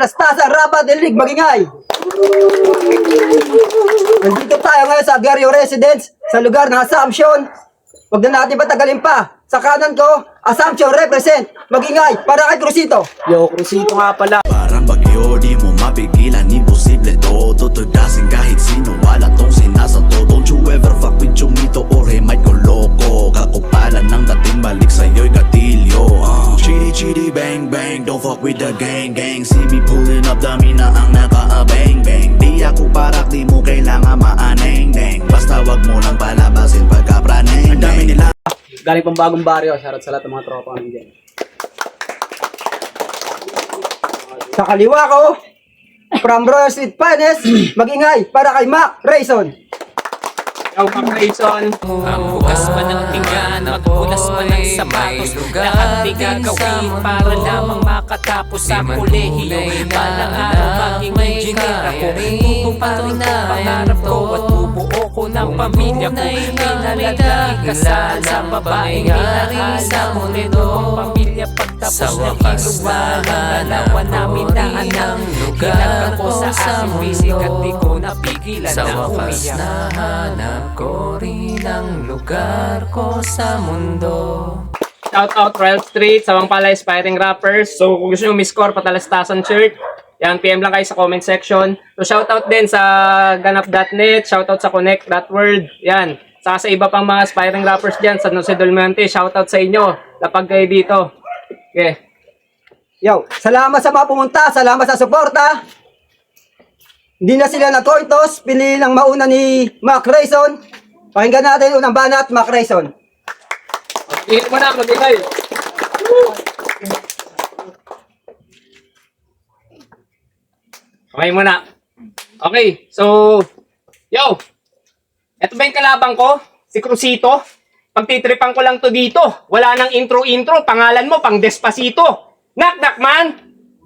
Patalastasan, Rapat, Dilig, Magingay. Nandito tayo ngayon sa Agarrio Residence, sa lugar ng Assumption. Huwag na natin patagalin pa. Sa kanan ko, Assumption represent, Magingay, para kay Crucito. Yo, Crucito nga pala. Parang bagyo, di mo mapigilan, imposible to. Tutugasin kahit sino, wala tong sinasato. Don't you ever fuck with Chumito or Remay ko loko. Kakupalan ng dating balik sa'yo'y gatilyo. Chitty chitty bang bang, don't fuck with the gang gang. See me pulling up, dami na ang naka-bang bang. Di ako parak, di mo kailangan maaneng deng. Basta wag mo lang palabasin pagka-praneng. Ang dami nila. Galing pang bagong baryo. Shoutout sa lahat ng mga tropa ko nandiyan. Sa kaliwa ko, from Royal Street Finest, Magingay, para kay Mac Rayson. Yo, Mac-Rayson. Ang bukas pa ng tingan, magpunas pa ng sapatos. Lahat di gagawin para lamang makatapos sa kolehiyo. Balang araw maging engineer ako. Tutuparin ko pangarap ko at bubuo ko ng pamilya ko. Pinalagay kasal sa babaeng minahal sa mundo. Pamilya pagtapos ng inuwanan, dalawa namin na anak. Hinagkan ko sa aking bisig at di ko napigilan na umiyak. Nahanap ko rin ang lugar ko sa mundo. Shout out Royal Street, Sawang Palay, Aspiring Rappers. So kung gusto nyo miscore, Patalastasan shirt, yan, PM lang kayo sa comment section. So shout out din sa ganap.net, shout out sa connect.world, yan. Saka sa iba pang mga aspiring rappers dyan, sa Jose Dolmante, shout out sa inyo. Lapag kayo dito. Okay. Yo, salamat sa mga pumunta, salamat sa suporta. Hindi na sila nag-cointos, pinili ng mauna ni Mac Rayson. Pakinggan natin unang banat, Mac Rayson. Ingit mo na, mag-ingay. Okay muna. Okay, so, yo, eto ba yung kalabang ko? Si Crucito. Pagtitripan ko lang to dito. Wala nang intro-intro, pangalan mo, pang Despacito. Knock-knock man!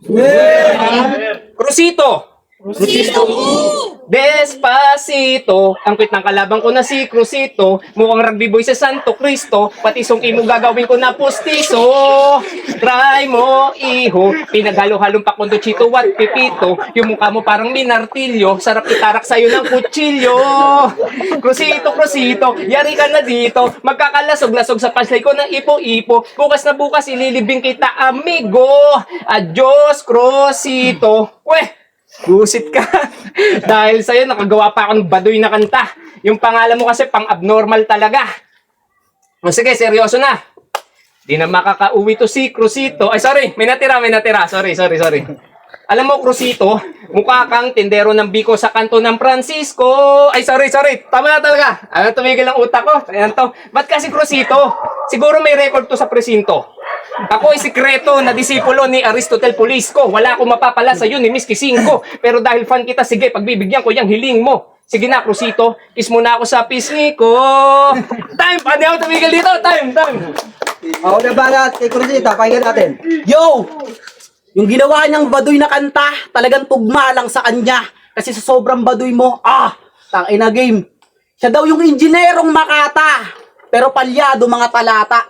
Yeah. Crucito! Despacito. Ang kwit ng kalabang ko na si Crucito. Mukhang rugby boy sa Santo Cristo. Pati sungki mo gagawin ko na pustiso. Try mo, iho. Pinaghalo-halong pakundo chito at pipito. Yung mukha mo parang minartilyo. Sarap itarak sa'yo ng kutsilyo. Crucito, Crucito, yari ka na dito. Magkakalasog-lasog sa paslay ko ng ipo-ipo. Bukas na bukas ililibing kita, amigo. Adios, Crucito. Weh! Gusit ka. Dahil sa'yo, nakagawa pa ako ng baduy na kanta. Yung pangalan mo kasi pang-abnormal talaga. O sige, seryoso na. Di na makakauwi to si Crucito. Ay, sorry. May natira. Sorry. Alam mo, Crucito, mukha kang tindero ng biko sa kanto ng Francisco. Ay, sorry. Tama na talaga. Ano, tumigil ang utak ko. Ayan to. Ba't kasi Crucito? Siguro may record to sa presinto. Ako ay sikreto na disipulo ni Aristotle Pulisco. Wala akong mapapala sa iyo ni Miss Kisinko. Pero dahil fan kita, sige, pagbibigyan ko yung hiling mo. Sige na, Crucito, kiss mo na ako sa pisngi ko. Time! Paano ako tumigil dito? Time! Ako na banat kay Crucito, pakinggan natin. Yo! Yung ginawa niyang baduy na kanta, talagang tugma lang sa kanya. Kasi sa sobrang baduy mo, tangina game. Siya daw yung injinerong Makata. Pero palyado mga talata.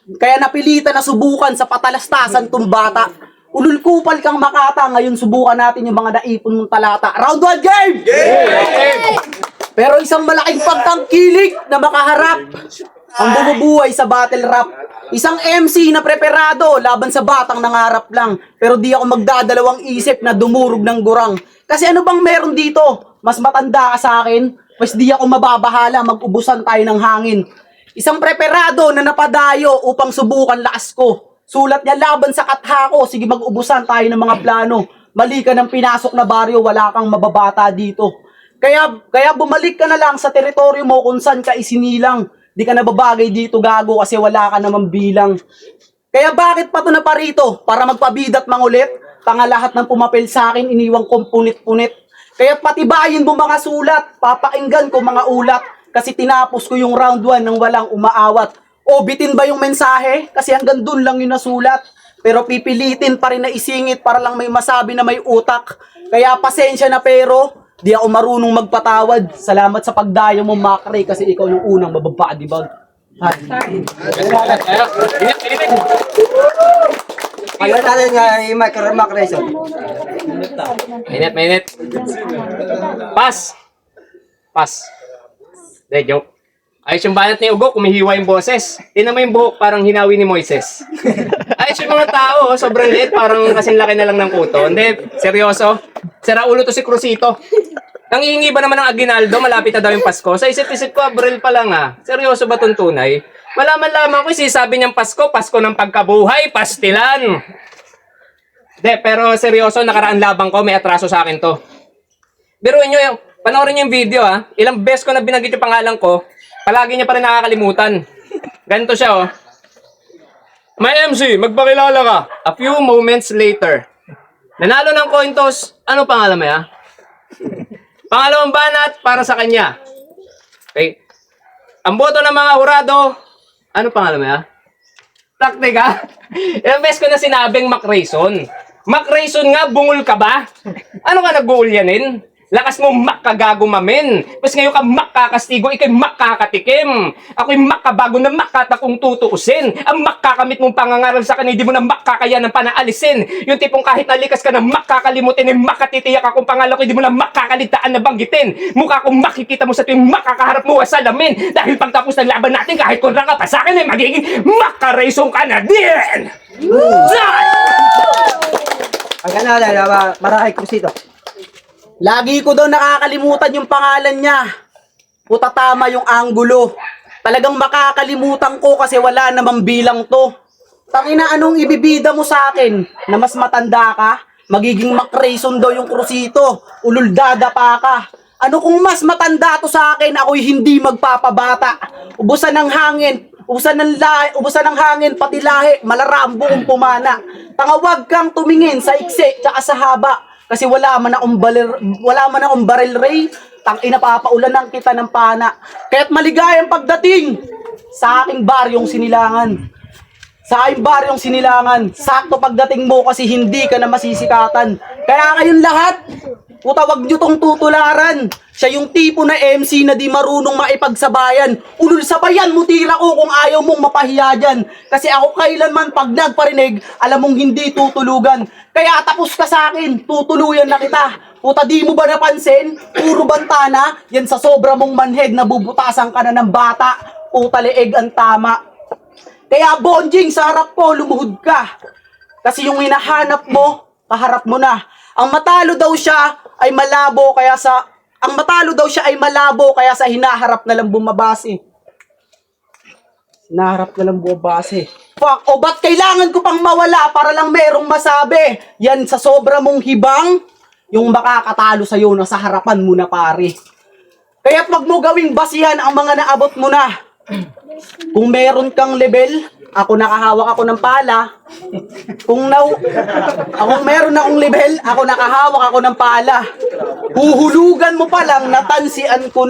Kaya napilitan na subukan sa Patalastasan tong bata. Ulul kupal kang Makata, ngayon subukan natin yung mga naipon mong talata. Round 1 game! Pero isang malaking pagtangkilik na makaharap ang bumubuhay sa battle rap. Isang MC na preparado laban sa batang nangarap lang. Pero di ako magdadalawang isip na dumurog ng gurang. Kasi ano bang meron dito? Mas matanda ka sa akin, mas di ako mababahala, mag-ubusan tayo ng hangin. Isang preparado na napadayo upang subukan lakas ko. Sulat niya laban sa katha ko, sige mag-ubusan tayo ng mga plano. Mali ka ng pinasok na baryo, wala kang mababata dito. Kaya bumalik ka na lang sa teritoryo mo kung saan ka isinilang. Di ka nababagay dito gago kasi wala ka naman bilang. Kaya bakit pa to na parito? Para magpabidat mangulit? Tanga lahat ng pumapel sa akin, iniwang kong punit-punit. Kaya patibayin mo mga sulat, papakinggan ko mga ulat. Kasi tinapos ko yung round 1 nang walang umaawat. O bitin ba yung mensahe? Kasi hanggang dun lang yung nasulat. Pero pipilitin pa rin na isingit para lang may masabi na may utak. Kaya pasensya na pero di ako marunong magpatawad. Salamat sa pagdayo mo, Mac Ray, kasi ikaw yung unang mababa, di ba? Pakinggan natin kay Mac Rayson. Mainit. Pass. De, joke. Ayos yung banat ni Ugo, kumihiwa yung boses. Tingnan mo yung buhok, parang hinawi ni Moises. Ayos yung mga tao, sobrang liit, parang kasing laki na lang ng kuto. Hindi, seryoso. Sira ulo to si Crucito. Nangihingi ba naman ng Aguinaldo, malapit na daw yung Pasko? Sa isip-isip ko, Abril pa lang Seryoso ba itong tunay? Malaman-laman ko, sinasabi niyang Pasko ng pagkabuhay, pastilan. Hindi, pero seryoso, nakaraan labang ko, may atraso sa akin to. Biruin nyo yung, panoorin nyo yung video Ilang beses ko na binanggit yung pangalan ko, palagi niya pa rin nakakalimutan. Ganito siya May MC, magpakilala ka. A few moments later. Nanalo ng coin toss. Ano pangalan mo Pangalawang banat para sa kanya. Okay. Ang boto ng mga hurado. Ano pangalan mo Taktika. Ilang beses ko na sinabing Mac Rayson. Mac Rayson nga, bungol ka ba? Ano ka nag-uulyanin? Lakas mo makagago mamin. Tapos ngayon ka makakastigo, ikay makakatikim. Ako'y makabago na makatakong tutuusin. Ang makakamit mong pangangaral sa kanila, di mo na makakaya ng panaalisin. Yung tipong kahit nalikas ka na makakalimutin, ay makatitiyak akong pangalan ko, di mo na makakalitaan na banggitin. Mukha kong makikita mo sa tuwing makakaharap mo sa salamin. Dahil pagtapos ng laban natin, kahit kontra ka pa sa akin, ay magiging makaraysong ka na din! Ang ganala, Maray Crucito. Lagi ko daw nakakalimutan yung pangalan niya. Puta, tama yung anggulo. Talagang makakalimutan ko kasi wala namang bilang to. Tangina, anong ibibida mo sa akin? Na mas matanda ka? Magiging Mac Rayson daw yung Crucito. Ululdada pa ka. Ano kung mas matanda to sa akin, ako'y hindi magpapabata. Ubusan ng hangin, ubusan ng hangin, pati lahi, malarambo kung pumana. Tangawag kang tumingin sa iksi tsaka sa haba. Kasi wala man akong barrel ray, tangina papaulanan kita ng pana. Kaya't maligayang pagdating sa aking baryong Sinilangan. Sakto pagdating mo kasi hindi ka na masisikatan. Kaya kayong lahat, wag nyo tong tutularan. Siya yung tipo na MC na di marunong maipagsabayan. Ulul sabayan mo tira ko kung ayaw mong mapahiya dyan. Kasi ako kailanman pag nagparinig, alam mong hindi tutulugan. Kaya tapos ka sa akin, tutuluyan na kita. Puta, di mo ba napansin? Puro bantana, yan sa sobra mong manhead na bubutasan ka na ng bata. Puta, leeg ang tama. Kaya bonjing, sa harap ko, lumuhod ka. Kasi yung hinahanap mo, kaharap mo na. Ang matalo daw siya ay malabo kaya sa hinaharap na lang bumabase. Fuck, o ba't kailangan ko pang mawala para lang merong masabi? Yan sa sobra mong hibang, yung makakatalo sa'yo na sa harapan mo na pare. Kaya't wag mo gawing basihan ang mga naabot mo na. Kung meron kang level, ako nakahawak ako ng pala. Kung meron akong level, ako nakahawak ako ng pala. Huhulugan mo pa lang, natansian ko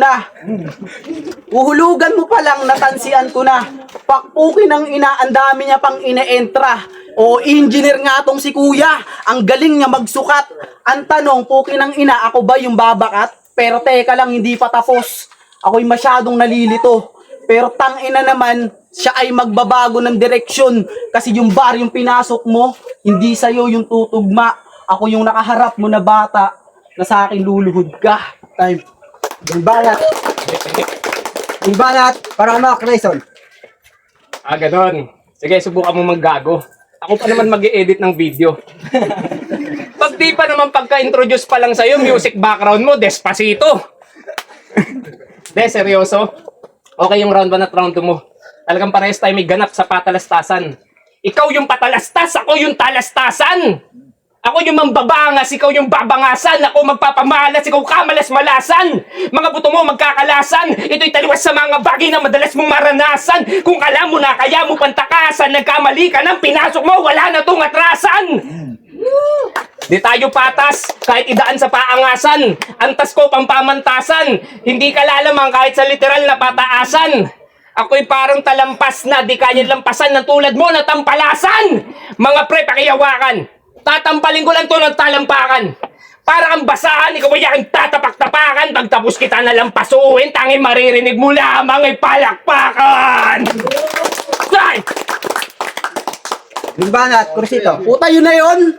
na. Pakpukin ng ina, ang dami niya pang ine-entra. O engineer nga tong si kuya, ang galing niya magsukat. Ang tanong, pukin ng ina, ako ba yung babakat? Pero teka lang, hindi pa tapos. Ako'y masyadong nalilito. Pero tangina naman, siya ay magbabago ng direksyon. Kasi yung bar yung pinasok mo, hindi sa'yo yung tutugma. Ako yung nakaharap mo na bata na sa akin luluhod ka. Time. Yung banat para Mac Rayson. Ganon. Sige, subukan mo maggago. Ako pa naman mag-i-edit ng video. Pag di pa naman pagka-introduce pa lang sa'yo, music background mo, Despacito. De, seryoso? Okay yung round 1 at round 2 mo. Talagang parehas tayo may ganap sa patalastasan. Ikaw yung patalastas, ako yung talastasan. Ako yung mambabangas, ikaw yung babangasan. Ako magpapamalas, ikaw kamalas-malasan. Mga buto mo magkakalasan. Ito'y taliwas sa mga bagay na madalas mong maranasan. Kung alam mo na, kaya mo pantakasan. Nagkamali ka ng pinasok mo, wala na tong atrasan. Di tayo patas, kahit idaan sa paangasan. Antas ko pang pamantasan. Hindi ka lalamang kahit sa literal na pataasan. Ako'y parang talampas na di kaya lampasan ng tulad mo na tampalasan. Mga pre, pakihawakan. Tatampalin ko lang to ng talampakan. Para kang basahan, ikaw ay aking tatapak-tapakan. Pagtapos kita na lang pasuhin, tanging maririnig mo lamang ay palakpakan. Ay! Yung banat, Crucito. Puta, yun na yun.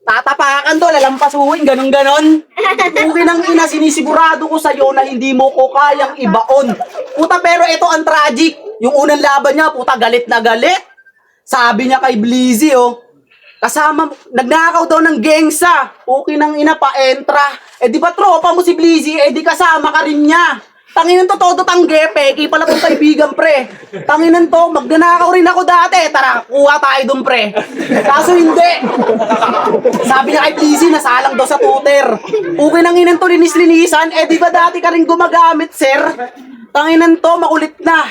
Tatapakan to, lalampasuhin, ganun-ganon. Okay nang ina, sinisigurado ko sa'yo na hindi mo ko kayang ibaon. Puta, pero ito ang tragic. Yung unang laban niya, puta, galit na galit. Sabi niya kay Blizzy, oh, kasama, nagnakaw daw ng gengsa. Okay nang ina, pa-entra. Eh di ba tropa mo si Blizzy, eh di kasama ka rin niya. Tanginan to, todo tangge, peki pala tong kaibigan, pre. Tanginan to, magnanakaw rin ako dati. Tara, kuha tayo dun, pre. Kaso hindi. Sabi niya kay Blizzy, nasalang daw sa tutor. Okay nang inan to, linis-linisan. Eh di ba dati ka rin gumagamit, sir? Tanginan to, makulit na.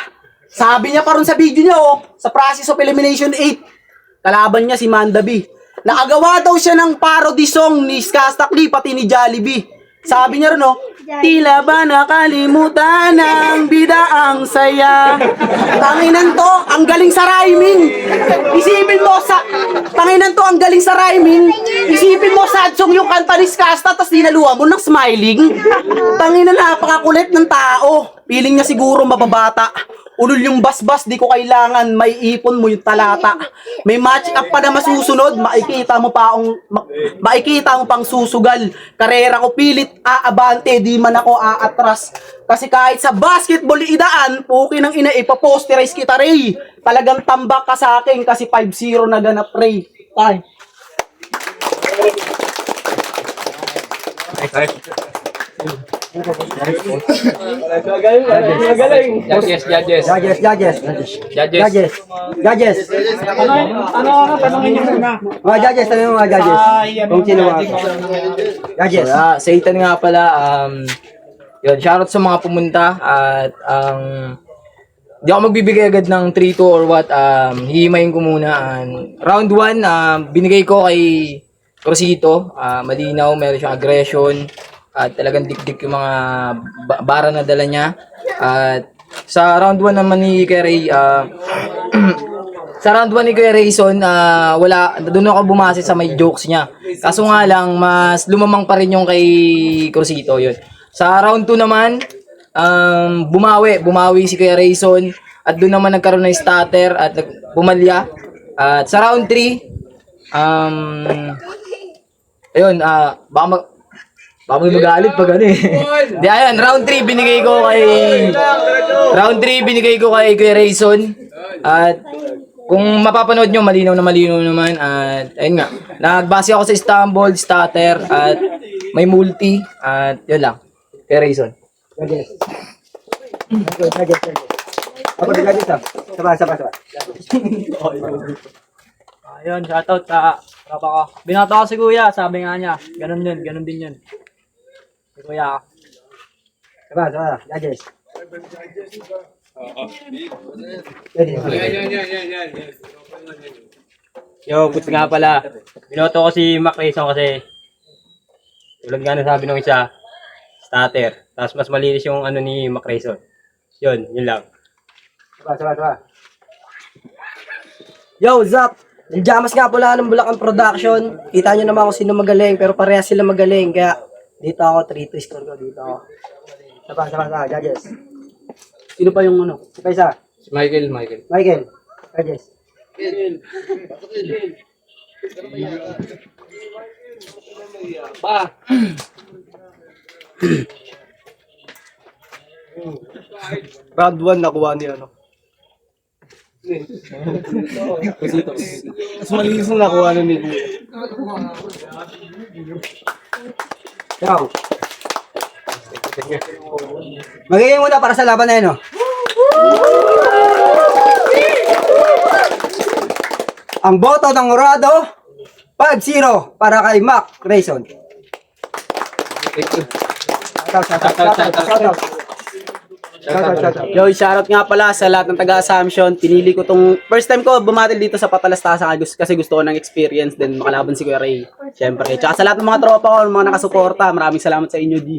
Sabi niya pa rin sa video niya, oh, sa process of elimination 8. Kalaban niya si Mandabi. Nakagawa daw siya ng parody song ni Skastakli pati ni Jollibee. Sabi niya rin, oh, tila ba nakalimutan ng bida ang saya. Tanginan to, ang galing sa rhyming. Isipin mo sa tanginan to, ang galing sa rhyming. Isipin mo sad song yung kanta ni Skasta tapos dinaluwa mo ng smiling. Tanginan, napakakulit ng tao. Feeling niya siguro mababata. Ulol yung basbas, di ko kailangan, may ipon mo yung talata. May match up pa na masusunod, makikita mo pang susugal. Karera ko pilit, aabante, di man ako aatras. Kasi kahit sa basketball idaan, puki ng ina, ipaposterize kita, Ray. Talagang tambak ka sa akin kasi 5-0 na ganap, Ray. Tay. Judges. Ano tanongin niyo muna? Mga judges, tanongin mo mga judges. Kung sino mga judges. Satan nga pala, yun, shoutout sa mga pumunta at di ako magbibigay agad ng 3-2 or what, hihimayin ko muna. Round 1, binigay ko kay Crosito, malinaw, meron siyang aggression at talagang dik-dik yung mga bara na dala niya. At sa round 1 naman ni Kuya Ray, sa round 1 ni Kuya Rayson, doon ako bumase sa may jokes niya. Kaso nga lang, mas lumamang pa rin yung kay Crosito, yun. Sa round 2 naman, bumawi si Kuya Rayson at doon naman nagkaroon ng stutter at bumalya. At sa round 3, ayun, baka may magalit pag ano eh. Di, ayun, round 3 binigay ko kay Kuya Rayson. At kung mapapanood nyo, malinaw naman. At ayun nga, nagbase ako sa Istanbul, stutter, at may multi. At yun lang, Kuya Rayson. Sabay. Ayun, shoutout sa tropa ko. Binato ko si Kuya, sabi nga niya, ganun din yun. Si Kuya. Sabay, judges. Yo, buti nga pala. Binoto ko si Mac Rayson kasi tulad nga na sabi nung isa, starter. Tapos mas malinis yung ano ni Mac Rayson. Yun lang. Sabay. Yo, Zap! Yung Jamas nga pala ng Bulacan Production. Kita nyo naman kung sino magaling, pero parehas sila magaling. Kaya dito ako, 3-2 score ko dito ako. Sabay, judges. Sino pa yung ano? Isa. Michael. Judges. Round 1 nakuha ni ano. Mas malinis na nakuha ni Kuya. Ikaw. Magiging muna para sa laban na yun, oh. Ang boto ng Orado, 5-0 para kay Mac Rayson. Yo, shoutout nga pala sa lahat ng taga-Assumption. Pinili ko tong first time ko bumatil dito sa Patalastasa kasi gusto ko ng experience din makalaban si Kuya Ray. Syempre. Tsaka sa lahat ng mga tropa ko, mga nakasuporta, maraming salamat sa inyo, G.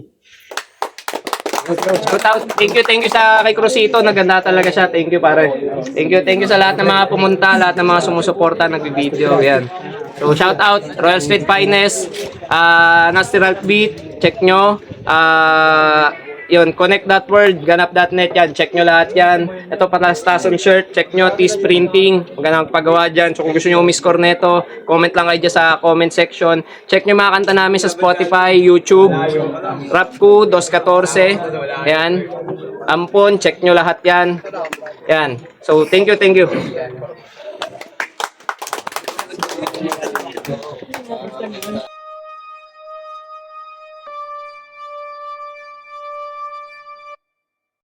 Thank you sa kay Crosito, naganda talaga siya. Thank you pare. Thank you sa lahat ng mga pumunta, lahat ng mga sumusuporta, nagbi-video, yan. So shout out Royal Street Finest, Natural Beat, check nyo. yun, connect.world, ganap.net yan, check nyo lahat yan. Ito Patastason shirt, check nyo, Tees Printing, magandang paggawa dyan. So kung gusto nyo umiscore neto, comment lang kayo dyan sa comment section. Check nyo mga kanta namin sa Spotify, YouTube, Rapku, 214, yan. Ampon, check nyo lahat yan. Yan. So thank you, thank you.